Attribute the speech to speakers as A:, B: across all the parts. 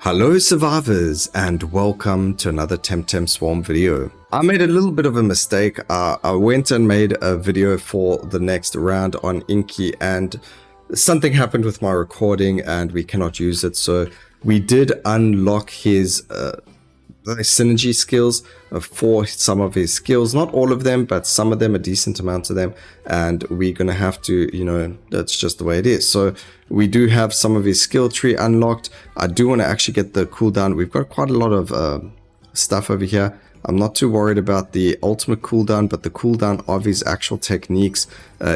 A: Hello survivors and welcome to another Temtem Swarm video. I made a little bit of a mistake. I went and made a video for the next round on Inky and something happened with my recording and we cannot use it. So we did unlock his synergy skills for some of his skills, not all of them, but some of them, a decent amount of them, and we're gonna have to, that's just the way it is. So we do have some of his skill tree unlocked. I do want to actually get the cooldown. We've got quite a lot of stuff over here. I'm not too worried about the ultimate cooldown, but the cooldown of his actual techniques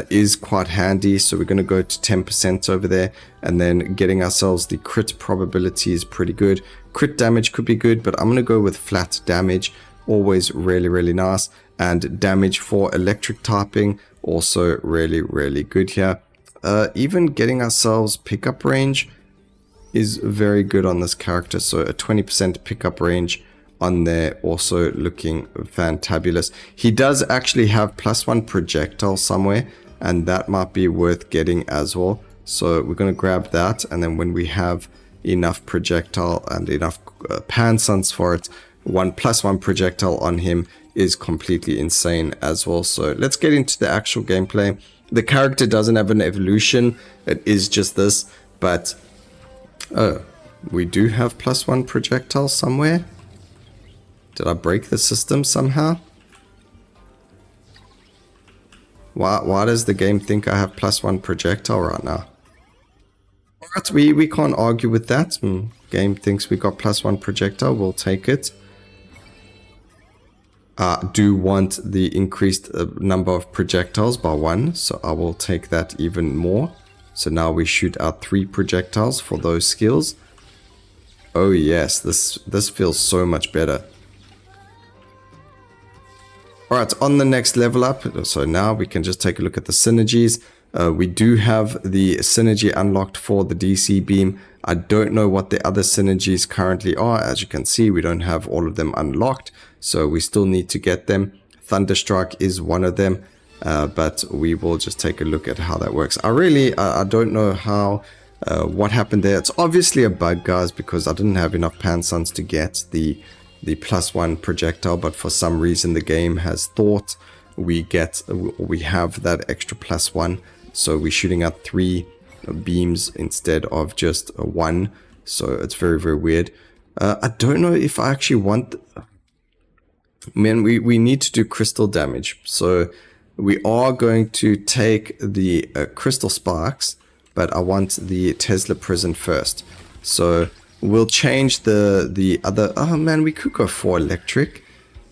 A: is quite handy. So we're going to go to 10% over there, and then getting ourselves the crit probability is pretty good. Crit damage could be good, but I'm going to go with flat damage. Always really nice. And damage for electric typing, also really good here. Even getting ourselves pickup range is very good on this character. So a 20% pickup range on there, also looking fantabulous. He does actually have +1 projectile somewhere, and that might be worth getting as well. So we're going to grab that, and then when we have enough projectile and enough pan suns for it, +1 projectile on him is completely insane as well. So let's get into the actual gameplay. The character doesn't have an evolution, it is just this, but we do have +1 projectile somewhere. Did I break the system somehow? Why does the game think I have +1 projectile right now? Alright, we can't argue with that. Game thinks we got +1 projectile, we'll take it. I do want the increased number of projectiles by 1, so I will take that even more. So now we shoot out 3 projectiles for those skills. Oh yes, this feels so much better. Alright, on the next level up, so now we can just take a look at the synergies. We do have the synergy unlocked for the DC beam. I don't know what the other synergies currently are. As you can see, we don't have all of them unlocked, so we still need to get them. Thunderstrike is one of them, but we will just take a look at how that works. I don't know how, what happened there. It's obviously a bug, guys, because I didn't have enough pan suns to get the +1 projectile, but for some reason the game has thought we have that extra +1, so we're shooting out 3 beams instead of just 1, so it's very weird. I don't know if I actually want, man, we need to do crystal damage, so we are going to take the crystal sparks, but I want the Tesla prison first. So we'll change the other. Oh man, we could go for electric,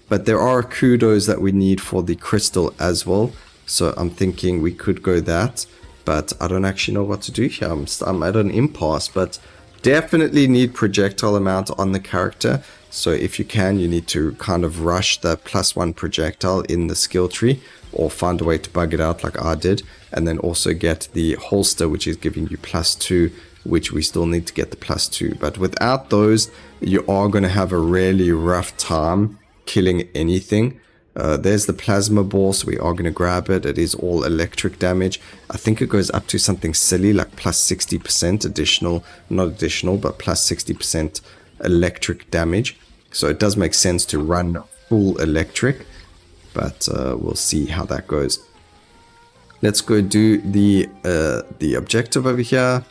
A: but there are kudos that we need for the crystal as well. So I'm thinking we could go that, but I don't actually know what to do here. I'm at an impasse, but definitely need projectile amount on the character. So if you can, you need to kind of rush the +1 projectile in the skill tree, or find a way to bug it out like I did, and then also get the holster, which is giving you +2, which we still need to get the +2. But without those, you are going to have a really rough time killing anything. There's the plasma ball, so we are going to grab it. It is all electric damage. I think it goes up to something silly like +60% additional, not additional, but +60% electric damage. So it does make sense to run full electric, but we'll see how that goes. Let's go do the objective over here.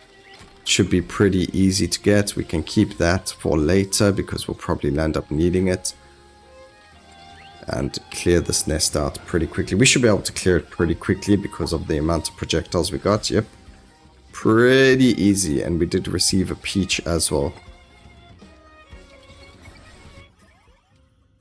A: Should be pretty easy to get. We can keep that for later because we'll probably land up needing it. And clear this nest out pretty quickly. We should be able to clear it pretty quickly because of the amount of projectiles we got. Yep, pretty easy. And we did receive a peach as well.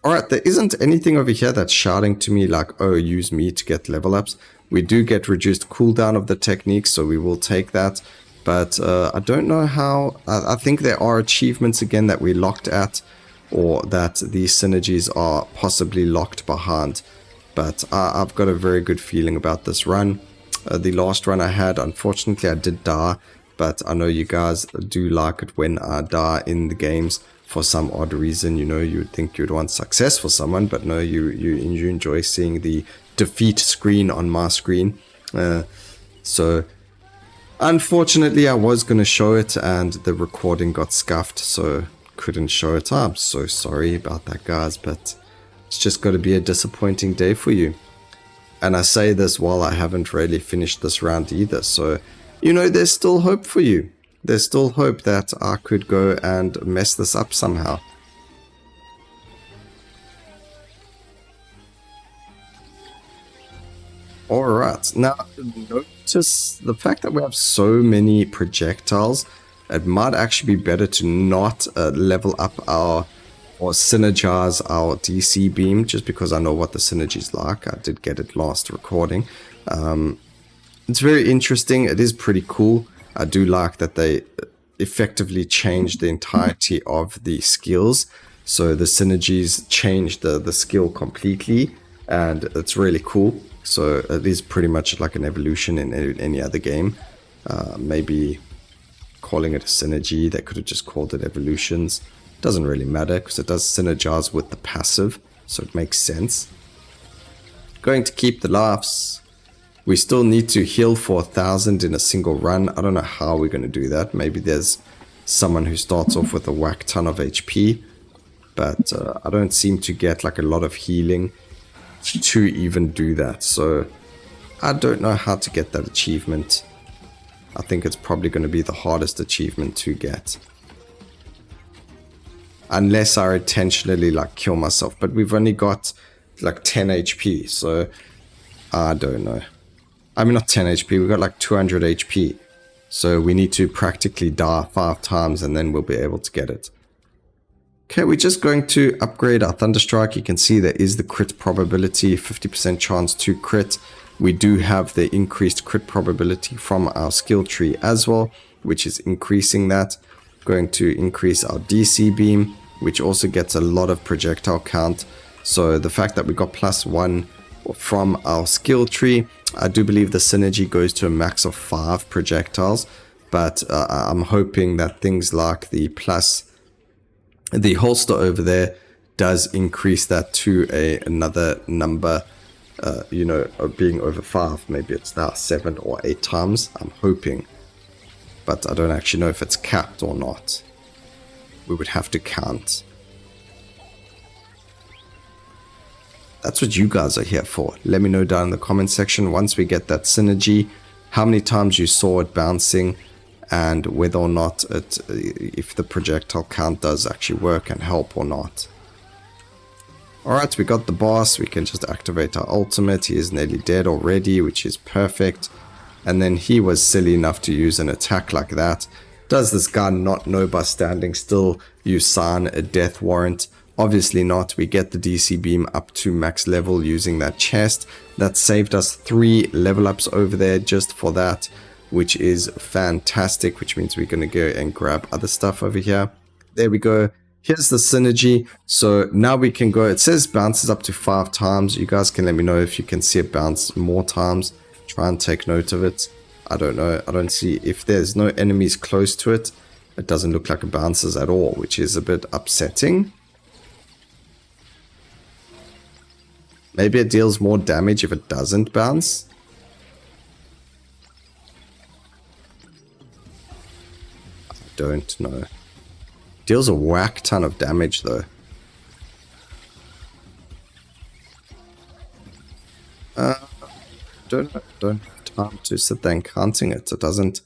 A: Alright, there isn't anything over here that's shouting to me like, oh, use me to get level ups. We do get reduced cooldown of the techniques, so we will take that. But I don't know how. I think there are achievements again that we locked at, or that these synergies are possibly locked behind. But I've got a very good feeling about this run. The last run I had, unfortunately, I did die. But I know you guys do like it when I die in the games for some odd reason. You know, you would think you'd want success for someone, but no, you enjoy seeing the defeat screen on my screen. So Unfortunately, I was going to show it and the recording got scuffed, so couldn't show it. I'm so sorry about that, guys, but it's just got to be a disappointing day for you. And I say this while I haven't really finished this round either, so, you know, there's still hope for you. There's still hope that I could go and mess this up somehow. Alright, now notice the fact that we have so many projectiles. It might actually be better to not level up our or synergize our DC beam, just because I know what the synergy is like. I did get it last recording. It's very interesting. It is pretty cool. I do like that they effectively changed the entirety of the skills. So the synergies changed the skill completely, and it's really cool. So it is pretty much like an evolution in any other game. Maybe calling it a synergy, they could have just called it evolutions. Doesn't really matter because it does synergize with the passive, so it makes sense. Going to keep the laughs. We still need to heal for 1,000 in a single run. I don't know how we're going to do that. Maybe there's someone who starts off with a whack ton of HP, but I don't seem to get like a lot of healing to even do that. So I don't know how to get that achievement. I think it's probably going to be the hardest achievement to get. Unless I intentionally like kill myself. But we've only got like 10 HP. So I don't know. I mean, not 10 HP. We've got like 200 HP. So we need to practically die 5 times and then we'll be able to get it. Okay, we're just going to upgrade our Thunderstrike. You can see there is the crit probability, 50% chance to crit. We do have the increased crit probability from our skill tree as well, which is increasing that. Going to increase our DC beam, which also gets a lot of projectile count. So the fact that we got +1 from our skill tree, I do believe the synergy goes to a max of 5 projectiles. But I'm hoping that things like the holster over there does increase that to another number, you know, of being over 5. Maybe it's now 7 or 8 times. I'm hoping. But I don't actually know if it's capped or not. We would have to count. That's what you guys are here for. Let me know down in the comment section once we get that synergy, how many times you saw it bouncing, and whether or not if the projectile count does actually work and help or not. Alright, we got the boss. We can just activate our ultimate. He is nearly dead already, which is perfect. And then he was silly enough to use an attack like that. Does this guy not know by standing still you sign a death warrant? Obviously not. We get the DC beam up to max level using that chest. That saved us 3 level ups over there just for that, which is fantastic, which means we're going to go and grab other stuff over here. There we go. Here's the synergy. So now we can go. It says bounces up to 5 times. You guys can let me know if you can see it bounce more times. Try and take note of it. I don't know. I don't see, if there's no enemies close to it, it doesn't look like it bounces at all, which is a bit upsetting. Maybe it deals more damage if it doesn't bounce. I don't know. Deals a whack ton of damage though. Don't have time to sit there and counting it. It doesn't,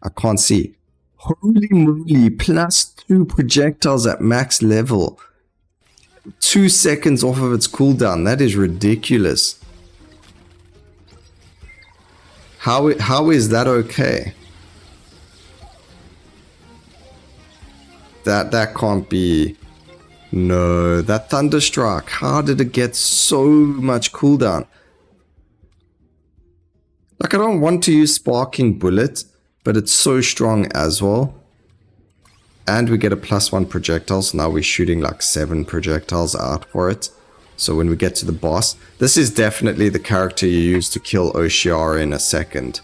A: I can't see. Holy moly, +2 projectiles at max level. 2 seconds off of its cooldown. That is ridiculous. How is that okay? That can't be. No, that Thunderstrike. How did it get so much cooldown? Like, I don't want to use Sparking Bullet, but it's so strong as well. And we get a +1 projectile, so now we're shooting like 7 projectiles out for it. So when we get to the boss, this is definitely the character you use to kill Oshiara in a second.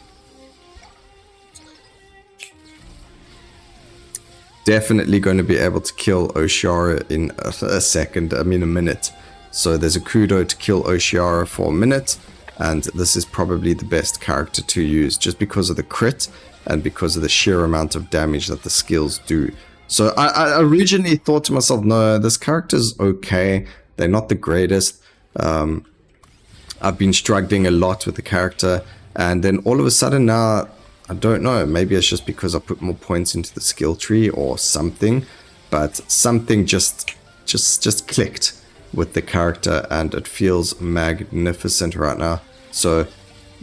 A: Definitely going to be able to kill Oshiara in a second, I mean a minute. So there's a kudo to kill Oshiara for a minute. And this is probably the best character to use just because of the crit and because of the sheer amount of damage that the skills do. So I originally thought to myself, no, this character's okay. They're not the greatest. I've been struggling a lot with the character, and then all of a sudden now, I don't know, maybe it's just because I put more points into the skill tree or something, but something just clicked with the character, and it feels magnificent right now. So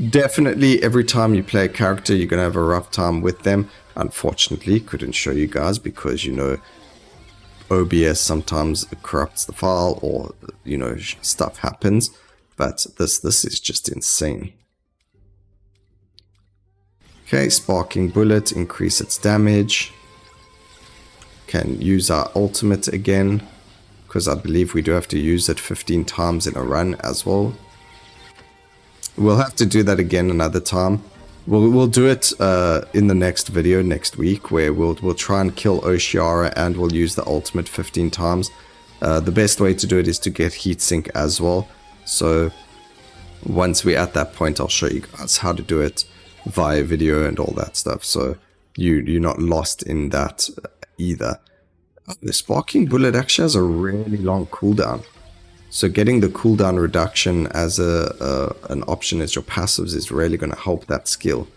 A: definitely every time you play a character, you're gonna have a rough time with them. Unfortunately, couldn't show you guys because, you know, OBS sometimes corrupts the file, or, you know, stuff happens. But this is just insane. Okay, Sparking Bullet, increase its damage. Can use our ultimate again, because I believe we do have to use it 15 times in a run as well. We'll have to do that again another time. We'll do it in the next video next week, where we'll try and kill Oshiara and we'll use the ultimate 15 times. The best way to do it is to get heatsink as well. So once we're at that point, I'll show you guys how to do it via video and all that stuff. So you're not lost in that either. The Sparking Bullet actually has a really long cooldown. So getting the cooldown reduction as an option as your passives is really going to help that skill.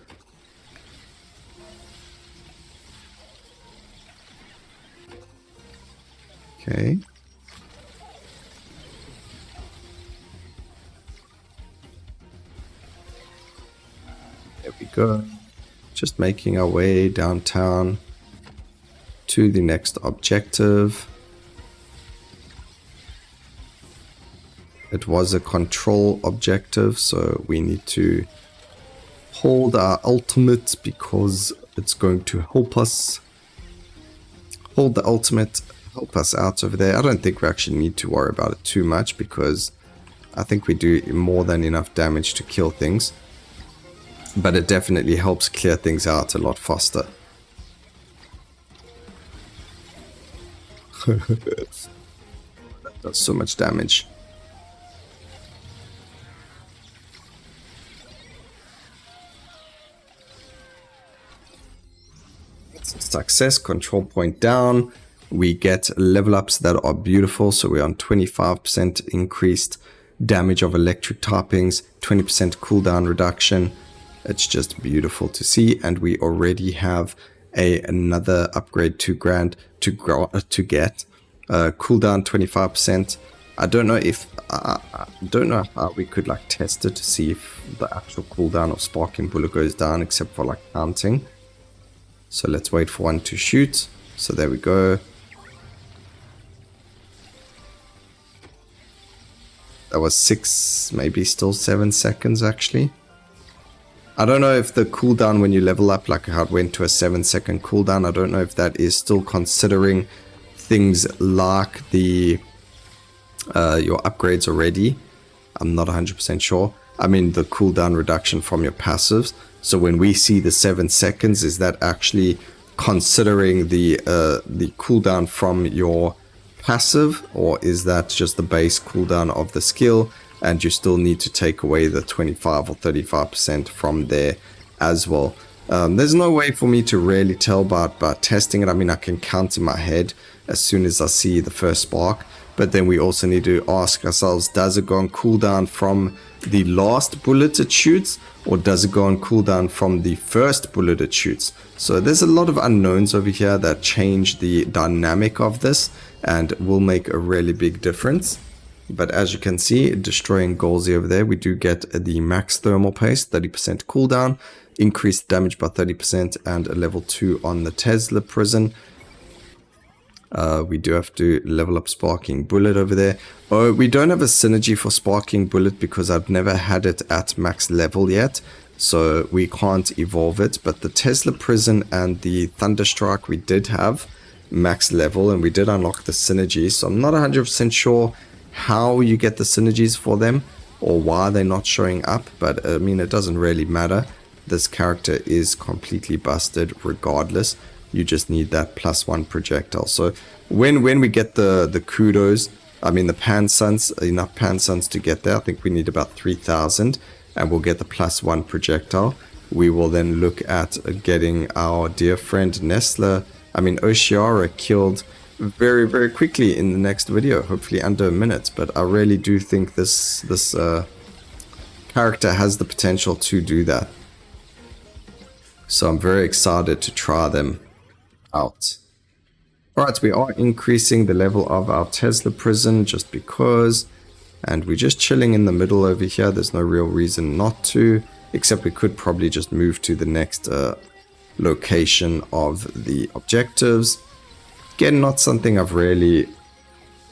A: Okay. There we go. Just making our way downtown to the next objective. It was a control objective, so we need to hold our ultimate because it's going to help us. Hold the ultimate, help us out over there. I don't think we actually need to worry about it too much because I think we do more than enough damage to kill things. But it definitely helps clear things out a lot faster. That does so much damage. Success, control point down. We get level ups that are beautiful. So we're on 25% increased damage of electric typings, 20% cooldown reduction. It's just beautiful to see. And we already have another upgrade 2 grand to get cooldown 25%. I don't know if I don't know how we could like test it to see if the actual cooldown of Sparking Bullet goes down, except for like counting. So let's wait for one to shoot. So there we go. That was 6, maybe still 7 seconds actually. I don't know if the cooldown when you level up, like how it went to a 7-second cooldown, I don't know if that is still considering things like the your upgrades already. I'm not 100% sure. I mean the cooldown reduction from your passives. So when we see the 7 seconds, is that actually considering the cooldown from your passive, or is that just the base cooldown of the skill and you still need to take away the 25 or 35% from there as well? There's no way for me to really tell by testing it. I mean, I can count in my head as soon as I see the first spark, but then we also need to ask ourselves, does it go on cooldown from the last bullet it shoots, or does it go on cooldown from the first bullet it shoots? So there's a lot of unknowns over here that change the dynamic of this and will make a really big difference. But as you can see, destroying Golzi over there, we do get the max thermal paste, 30% cooldown, increased damage by 30%, and a level 2 on the Tesla prison. We do have to level up Sparking Bullet over there. Oh, we don't have a synergy for Sparking Bullet because I've never had it at max level yet, so we can't evolve it. But the Tesla Prison and the Thunderstrike we did have max level, and we did unlock the synergies. So I'm not 100% sure how you get the synergies for them or why they're not showing up, but I mean, it doesn't really matter. This character is completely busted regardless. You just need that +1 projectile. So when we get the kudos, I mean the Pansuns, enough Pansuns to get there, I think we need about 3,000 and we'll get the +1 projectile. we will then look at getting our dear friend Oceara killed very, very quickly in the next video, hopefully under a minute. But I really do think this character has the potential to do that. So I'm very excited to try them out. Alright, we are increasing the level of our Tesla prison just because. And we're just chilling in the middle over here. There's no real reason not to. Except we could probably just move to the next location of the objectives. Again, not something I've really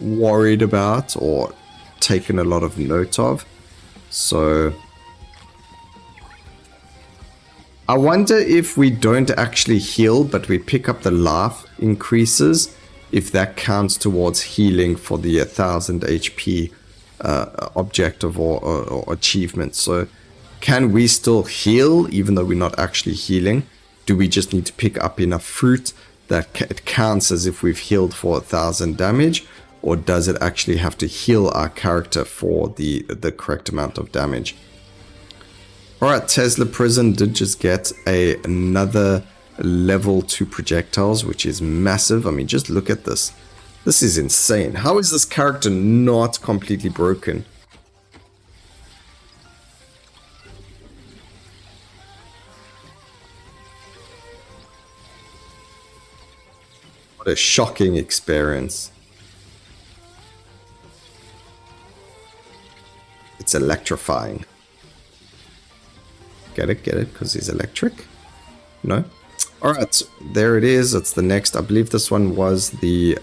A: worried about or taken a lot of note of. So I wonder if we don't actually heal, but we pick up the life increases, if that counts towards healing for the 1000 HP objective or achievement. So can we still heal even though we're not actually healing? Do we just need to pick up enough fruit that it counts as if we've healed for 1000 damage? Or does it actually have to heal our character for the correct amount of damage? Alright, Tesla Prison did just get another level 2 projectiles, which is massive. I mean, just look at this. This is insane. How is this character not completely broken? What a shocking experience. It's electrifying. Get it, because he's electric? No? Alright, there it is. It's the next. I believe this one was the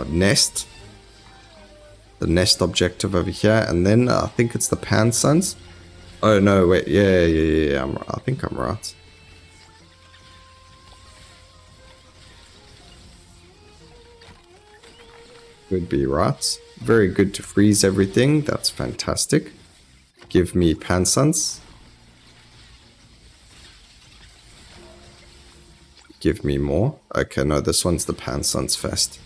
A: nest. The nest objective over here. And then I think it's the Pan Suns. Oh, no, wait. Yeah. I think I'm right. Could be right. Very good to freeze everything. That's fantastic. Give me Pan Suns. Give me more. Okay, no, this one's the Pan Suns Fest.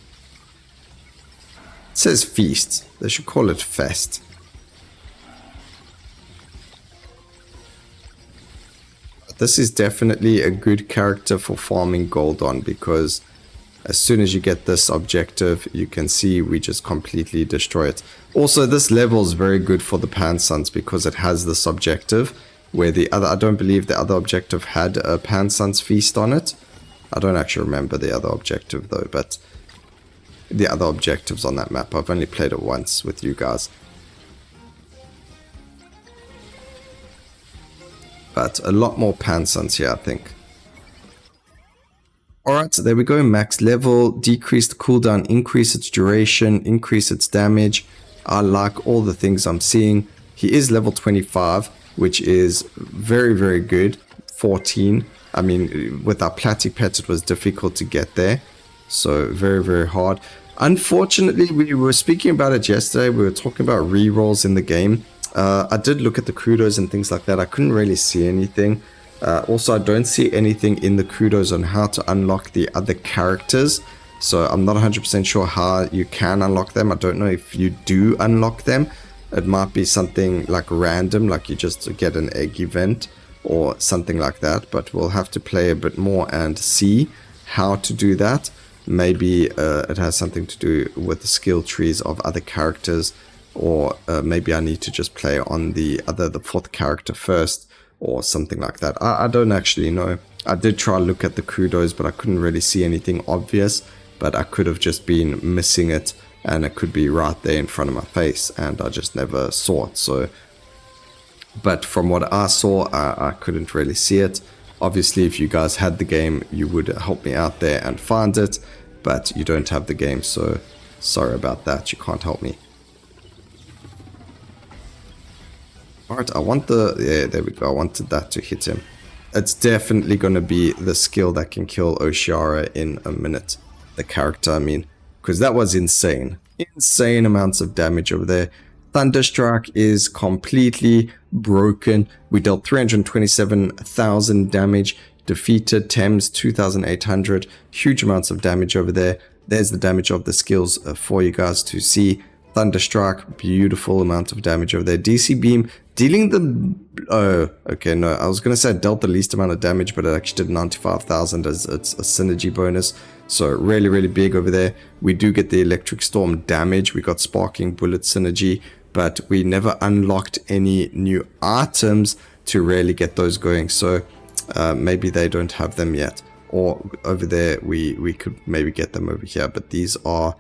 A: It says feast. They should call it fest. This is definitely a good character for farming gold on, because as soon as you get this objective, you can see we just completely destroy it. Also, this level is very good for the Pan Suns because it has this objective, where the other, I don't believe the other objective had a Pan Suns feast on it. I don't actually remember the other objective though, but the other objectives on that map, I've only played it once with you guys. But a lot more Pan Suns here, I think. Alright, so there we go, max level, decrease the cooldown, increase its duration, increase its damage. I like all the things I'm seeing. He is level 25, which is very, very good. 14. I mean, with our Platypet, it was difficult to get there. So, very, very hard. Unfortunately, we were speaking about it yesterday. We were talking about rerolls in the game. I did look at the kudos and things like that. I couldn't really see anything. Also, I don't see anything in the kudos on how to unlock the other characters. So, I'm not 100% sure how you can unlock them. I don't know if you do unlock them. It might be something like random, like you just get an egg event or something like that, but we'll have to play a bit more and see how to do that. Maybe it has something to do with the skill trees of other characters, or maybe I need to just play on the fourth character first, or something like that. I don't actually know. I did try to look at the kudos, but I couldn't really see anything obvious, but I could have just been missing it, and it could be right there in front of my face, and I just never saw it. So, but from what I saw, I couldn't really see it. Obviously, if you guys had the game, you would help me out there and find it, but you don't have the game, so sorry about that. You can't help me. Alright, I want yeah, there we go. I wanted that to hit him. It's definitely going to be the skill that can kill Oceara in a minute. The character, I mean, because that was insane. Insane amounts of damage over there. Thunderstrike is completely broken. We dealt 327,000 damage. Defeated Tems 2,800. Huge amounts of damage over there. There's the damage of the skills for you guys to see. Thunderstrike, beautiful amount of damage over there. DC Beam, dealing the... Oh, okay, no, I was going to say it dealt the least amount of damage, but it actually did 95,000 as it's a synergy bonus. So really, really big over there. We do get the Electric Storm damage. We got Sparking Bullet synergy, but we never unlocked any new items to really get those going. So maybe they don't have them yet. Or over there, we could maybe get them over here. But these are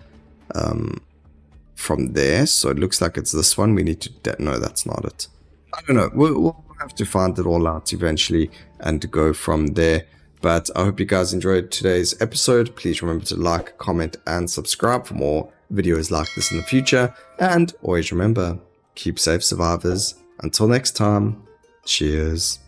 A: from there. So it looks like it's this one. We need to... No, that's not it. I don't know. We'll have to find it all out eventually and go from there. But I hope you guys enjoyed today's episode. Please remember to like, comment, and subscribe for more videos like this in the future. And always remember, keep safe, survivors. Until next time, cheers.